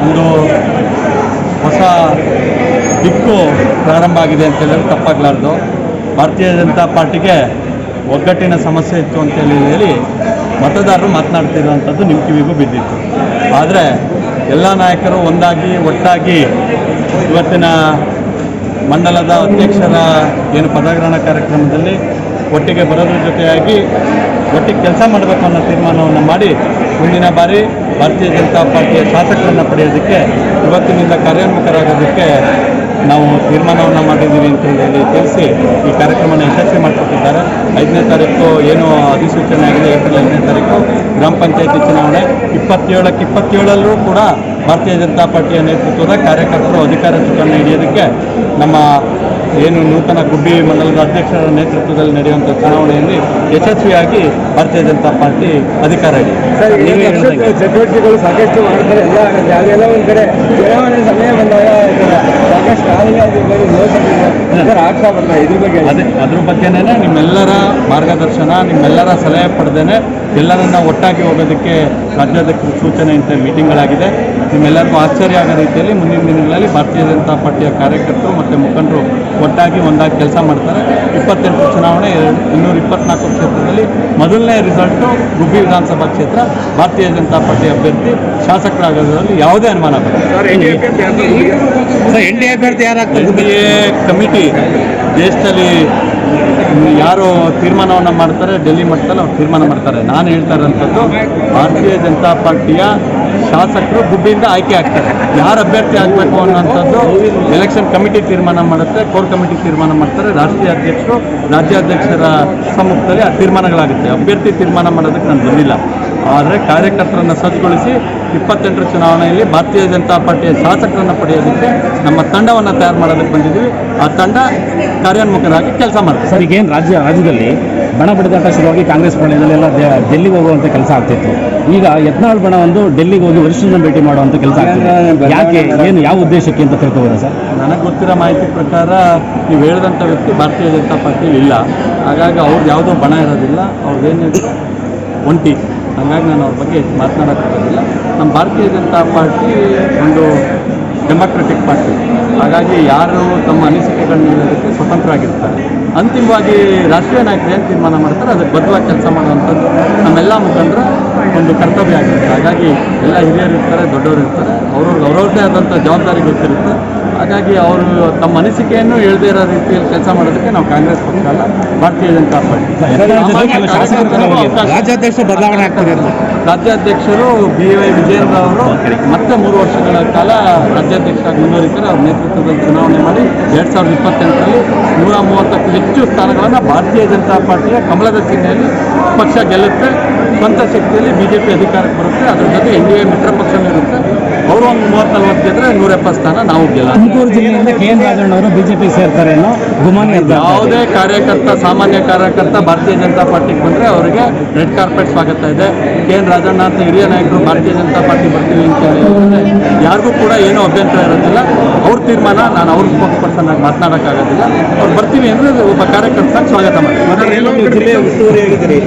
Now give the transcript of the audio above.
ಒಂದು ಹೊಸ ದಿಕ್ಕು ಪ್ರಾರಂಭ ಆಗಿದೆ ಅಂತ ಹೇಳಿದ್ರೆ ತಪ್ಪಾಗಲಾರ್ದು. ಭಾರತೀಯ ಜನತಾ ಪಾರ್ಟಿಗೆ ಒಗ್ಗಟ್ಟಿನ ಸಮಸ್ಯೆ ಇತ್ತು ಅಂತೇಳಿ ಹೇಳಿ ಮತದಾರರು ಮಾತನಾಡ್ತಿರುವಂಥದ್ದು ನಿಮ್ಮ ಕಿವಿಗೂ ಬಿದ್ದಿತ್ತು. ಆದರೆ ಎಲ್ಲ ನಾಯಕರು ಒಂದಾಗಿ ಒಟ್ಟಾಗಿ ಇವತ್ತಿನ ಮಂಡಲದ ಅಧ್ಯಕ್ಷರ ಏನು ಪದಗ್ರಹಣ ಕಾರ್ಯಕ್ರಮದಲ್ಲಿ ಒಟ್ಟಿಗೆ ಬರೋದ್ರ ಜೊತೆಯಾಗಿ ಒಟ್ಟಿಗೆ ಕೆಲಸ ಮಾಡಬೇಕು ಅನ್ನೋ ತೀರ್ಮಾನವನ್ನು ಮಾಡಿ ಮುಂದಿನ ಬಾರಿ ಭಾರತೀಯ ಜನತಾ ಪಾರ್ಟಿಯ ಶಾಸಕರನ್ನು ಪಡೆಯೋದಕ್ಕೆ ಇವತ್ತಿನಿಂದ ಕಾರ್ಯೋನ್ಮುಖರಾಗೋದಕ್ಕೆ ನಾವು ತೀರ್ಮಾನವನ್ನು ಮಾಡಿದ್ದೀವಿ ಅಂತ ಹೇಳಿ ತಿಳಿಸಿ ಈ ಕಾರ್ಯಕ್ರಮನ ಯಶಸ್ವಿ ಮಾಡಿಕೊಟ್ಟಿದ್ದಾರೆ. 5ನೇ ತಾರೀಕು ಏನು ಅಧಿಸೂಚನೆ ಆಗಿದೆ, ಏಪ್ರಿಲ್ 5ನೇ ತಾರೀಕು ಗ್ರಾಮ ಪಂಚಾಯತಿ ಚುನಾವಣೆ 27ಲ್ಲೂ ಕೂಡ ಭಾರತೀಯ ಜನತಾ ಪಾರ್ಟಿಯ ನೇತೃತ್ವದ ಕಾರ್ಯಕರ್ತರು ಅಧಿಕಾರ ಚುನಾವಣೆ ಹಿಡಿಯೋದಕ್ಕೆ ನಮ್ಮ ಏನು ನೂತನ ಗುಬ್ಬಿ ಮಂಡಲದ ಅಧ್ಯಕ್ಷರ ನೇತೃತ್ವದಲ್ಲಿ ನಡೆಯುವಂಥ ಚುನಾವಣೆಯಲ್ಲಿ ಯಶಸ್ವಿಯಾಗಿ ಭಾರತೀಯ ಜನತಾ ಪಾರ್ಟಿ ಅಧಿಕಾರ ಇದೆ. ಚಟುವಟಿಕೆಗಳು ಸಾಕಷ್ಟು ಮಾಡ್ತಾರೆ, ಎಲ್ಲ ಒಂದು ಕಡೆ ಚುನಾವಣೆ ಸಮಯ ಬಂದಾಗ ಸಾಕಷ್ಟು ಆಗ್ತಾ ಬರ್ತಾರೆ. ಇದ್ರ ಬಗ್ಗೆ ಅದ್ರ ಬಗ್ಗೆನೇ ನಿಮ್ಮೆಲ್ಲರ ಮಾರ್ಗದರ್ಶನ, ನಿಮ್ಮೆಲ್ಲರ ಸಲಹೆ ಪಡೆದೇನೆ ಎಲ್ಲರನ್ನ ಒಟ್ಟಾಗಿ ಹೋಗೋದಕ್ಕೆ ರಾಜ್ಯಾಧ್ಯಕ್ಷರ ಸೂಚನೆ ಇಂಥ ಮೀಟಿಂಗ್ಗಳಾಗಿದೆ. ನಿಮ್ಮೆಲ್ಲರಿಗೂ ಆಶ್ಚರ್ಯ ಆಗೋ ರೀತಿಯಲ್ಲಿ ಮುಂದಿನ ದಿನಗಳಲ್ಲಿ ಭಾರತೀಯ ಜನತಾ ಪಾರ್ಟಿಯ ಕಾರ್ಯಕರ್ತರು ಮತ್ತು ಮುಖಂಡರು ಒಟ್ಟಾಗಿ ಒಂದಾಗಿ ಕೆಲಸ ಮಾಡ್ತಾರೆ. 28 ಚುನಾವಣೆ 224 ಕ್ಷೇತ್ರದಲ್ಲಿ ಮೊದಲನೇ ರಿಸಲ್ಟು ಗುಬ್ಬಿ ವಿಧಾನಸಭಾ ಕ್ಷೇತ್ರ ಭಾರತೀಯ ಜನತಾ ಪಾರ್ಟಿ ಅಭ್ಯರ್ಥಿ ಶಾಸಕರಾಗೋದ್ರಲ್ಲಿ ಯಾವುದೇ ಅನುಮಾನ ಬರುತ್ತೆ. ಎನ್ಡಿಎ ಅಭ್ಯರ್ಥಿ ಯಾರಾಗ್ತಾರೆ? ಎನ್ಡಿಎ ಕಮಿಟಿ ದೇಶದಲ್ಲಿ ಯಾರು ತೀರ್ಮಾನವನ್ನು ಮಾಡ್ತಾರೆ, ಡೆಲ್ಲಿ ಮಟ್ಟದಲ್ಲಿ ಅವ್ರು ತೀರ್ಮಾನ ಮಾಡ್ತಾರೆ. ನಾನು ಹೇಳ್ತಾ ಇರೋಂಥದ್ದು ಭಾರತೀಯ ಜನತಾ ಪಾರ್ಟಿಯ ಶಾಸಕರು ಗುಬ್ಬಿಯಿಂದ ಆಯ್ಕೆ ಆಗ್ತಾರೆ. ಯಾರು ಅಭ್ಯರ್ಥಿ ಆಗಬೇಕು ಅನ್ನೋಂಥದ್ದು ಎಲೆಕ್ಷನ್ ಕಮಿಟಿ ತೀರ್ಮಾನ ಮಾಡುತ್ತೆ, ಕೋರ್ ಕಮಿಟಿ ತೀರ್ಮಾನ ಮಾಡ್ತಾರೆ, ರಾಷ್ಟ್ರೀಯ ಅಧ್ಯಕ್ಷರು ರಾಜ್ಯಾಧ್ಯಕ್ಷರ ಸಮ್ಮುಖದಲ್ಲಿ ಆ ತೀರ್ಮಾನಗಳಾಗುತ್ತೆ. ಅಭ್ಯರ್ಥಿ ತೀರ್ಮಾನ ಮಾಡೋದಕ್ಕೆ ನಾನು ಬಂದಿಲ್ಲ. ಆದರೆ ಕಾರ್ಯಕರ್ತರನ್ನು ಸಜ್ಜುಗೊಳಿಸಿ 28 ಚುನಾವಣೆಯಲ್ಲಿ ಭಾರತೀಯ ಜನತಾ ಪಾರ್ಟಿಯ ಶಾಸಕರನ್ನು ಪಡೆಯೋದಕ್ಕೆ ನಮ್ಮ ತಂಡವನ್ನು ತಯಾರು ಮಾಡೋದಕ್ಕೆ ಬಂದಿದ್ದೀವಿ. ಆ ತಂಡ ಕಾರ್ಯೋನ್ಮುಖರಾಗಿ ಕೆಲಸ ಮಾಡ್ತಾರೆ. ಸರ್, ಈಗೇನು ರಾಜ್ಯದಲ್ಲಿ ಬಣ ಬಡಿದಾಟ ಶುರುವಾಗಿ ಕಾಂಗ್ರೆಸ್ ಬಣದಲ್ಲೆಲ್ಲ ಡೆಲ್ಲಿಗೆ ಹೋಗುವಂಥ ಕೆಲಸ ಆಗ್ತಿತ್ತು. ಈಗ ಯತ್ನಾಳ್ ಬಣ ಒಂದು ಡೆಲ್ಲಿಗೆ ಹೋಗಿ ವರಿಷ್ಠರನ್ನ ಭೇಟಿ ಮಾಡುವಂಥ ಕೆಲಸ ಆಗ್ತಿದೆ. ಯಾಕೆ, ಏನು, ಯಾವ ಉದ್ದೇಶಕ್ಕೆ ಅಂತ ತಿಳ್ಕೊಬೋದಾ ಸರ್? ನನಗೆ ಗೊತ್ತಿರೋ ಮಾಹಿತಿ ಪ್ರಕಾರ ನೀವು ಹೇಳಿದಂಥ ವ್ಯಕ್ತಿ ಭಾರತೀಯ ಜನತಾ ಪಾರ್ಟಿಯಲ್ಲಿ ಇಲ್ಲ. ಹಾಗಾಗಿ ಅವ್ರದ್ದು ಯಾವುದೋ ಬಣ ಇರೋದಿಲ್ಲ, ಅವ್ರದ್ದೇನಿದೆ ಒಂಟಿ. ಹಾಗಾಗಿ ನಾನು ಅವ್ರ ಬಗ್ಗೆ ಮಾತನಾಡೋಕ್ಕಾಗೋದಿಲ್ಲ. ನಮ್ಮ ಭಾರತೀಯ ಜನತಾ ಪಾರ್ಟಿ ಒಂದು ಡೆಮಾಕ್ರೆಟಿಕ್ ಪಾರ್ಟಿ. ಹಾಗಾಗಿ ಯಾರು ತಮ್ಮ ಅನಿಸಿಕೆಗಳನ್ನ ನೀಡೋದಕ್ಕೆ ಸ್ವತಂತ್ರವಾಗಿರ್ತಾರೆ. ಅಂತಿಮವಾಗಿ ರಾಷ್ಟ್ರೀಯ ನಾಯಕರು ಏನು ತೀರ್ಮಾನ ಮಾಡ್ತಾರೆ ಅದಕ್ಕೆ ಬದ್ಧವಾಗಿ ಕೆಲಸ ಮಾಡುವಂಥದ್ದು ನಮ್ಮೆಲ್ಲ ಮುಖಂಡರ ಒಂದು ಕರ್ತವ್ಯ ಆಗಿರುತ್ತೆ. ಹಾಗಾಗಿ ಎಲ್ಲ ಹಿರಿಯರು ಇರ್ತಾರೆ, ದೊಡ್ಡವರು ಇರ್ತಾರೆ, ಅವ್ರವ್ರದ್ದೇ ಆದಂಥ ಜವಾಬ್ದಾರಿ ಗೊತ್ತಿರುತ್ತೆ. ಹಾಗಾಗಿ ಅವರು ತಮ್ಮ ಅನಿಸಿಕೆಯನ್ನು ಹೇಳದೇ ಇರೋ ರೀತಿಯಲ್ಲಿ ಕೆಲಸ ಮಾಡೋದಕ್ಕೆ ನಾವು ಕಾಂಗ್ರೆಸ್ ಪಕ್ಷ ಅಲ್ಲ, ಭಾರತೀಯ ಜನತಾ ಪಾರ್ಟಿ. ರಾಜ್ಯಾಧ್ಯಕ್ಷ ಬದಲಾವಣೆ ಆಗ್ತದೆ. ರಾಜ್ಯಾಧ್ಯಕ್ಷರು BY ವಿಜಯೇಂದ್ರ ಅವರು ಮತ್ತೆ 3 ವರ್ಷಗಳ ಕಾಲ ರಾಜ್ಯಾಧ್ಯಕ್ಷರಾಗಿ ಮುಂದುವರಿತಾರೆ. ಅವ್ರ ನೇತೃತ್ವದಲ್ಲಿ ಚುನಾವಣೆ ಮಾಡಿ 2028ರಲ್ಲಿ 130ಕ್ಕೂ ಹೆಚ್ಚು ಸ್ಥಾನಗಳನ್ನು ಭಾರತೀಯ ಜನತಾ ಪಾರ್ಟಿಯ ಕಮಲದ ಚಿಹ್ನೆಯಲ್ಲಿ ಪಕ್ಷ ಗೆಲ್ಲುತ್ತೆ. ಸ್ವಂತ ಶಕ್ತಿಯಲ್ಲಿ BJP ಅಧಿಕಾರಕ್ಕೆ ಬರುತ್ತೆ. ಅದ್ರ ಜೊತೆ NDA ಮಿತ್ರ ಪಕ್ಷನೂ ಇರುತ್ತೆ. ಅವರು ಒಂದು 30-40 ಗೆದ್ರೆ 170 ಸ್ಥಾನ ನಾವು ಗೆಲ್ಲ. ತುಮಕೂರು ಜಿಲ್ಲೆಯಿಂದ KN ರಾಜಣ್ಣವರು BJP ಸೇರ್ತಾರೆ ಅನ್ನೋ ಗುಮಾನಿ. ಯಾವುದೇ ಕಾರ್ಯಕರ್ತ, ಸಾಮಾನ್ಯ ಕಾರ್ಯಕರ್ತ ಭಾರತೀಯ ಜನತಾ ಪಾರ್ಟಿಗೆ ಬಂದರೆ ಅವರಿಗೆ ರೆಡ್ ಕಾರ್ಪೆಟ್ ಸ್ವಾಗತ ಇದೆ. KN ರಾಜಣ್ಣ ಅಂತ ಹಿರಿಯ ನಾಯಕರು ಭಾರತೀಯ ಜನತಾ ಪಾರ್ಟಿ ಬರ್ತೀವಿ ಅಂತ ಹೇಳಿದ್ರೆ ಯಾರಿಗೂ ಕೂಡ ಏನೂ ಅಭ್ಯಂತರ ಇರೋದಿಲ್ಲ. ಅವ್ರ ತೀರ್ಮಾನ, ನಾನು ಅವ್ರ ಸ್ಪೋಕ್ಸ್ ಪರ್ಸನ್ ಆಗಿ ಮಾತನಾಡೋಕ್ಕಾಗೋದಿಲ್ಲ. ಅವ್ರು ಬರ್ತೀವಿ ಅಂದರೆ ಒಬ್ಬ ಕಾರ್ಯಕರ್ತ ಸ್ವಾಗತ ಮಾಡ್ತೀವಿ. ಜಿಲ್ಲೆಯ ಉಸ್ತುವಾರಿ ಆಗಿದ್ದೀರಿ,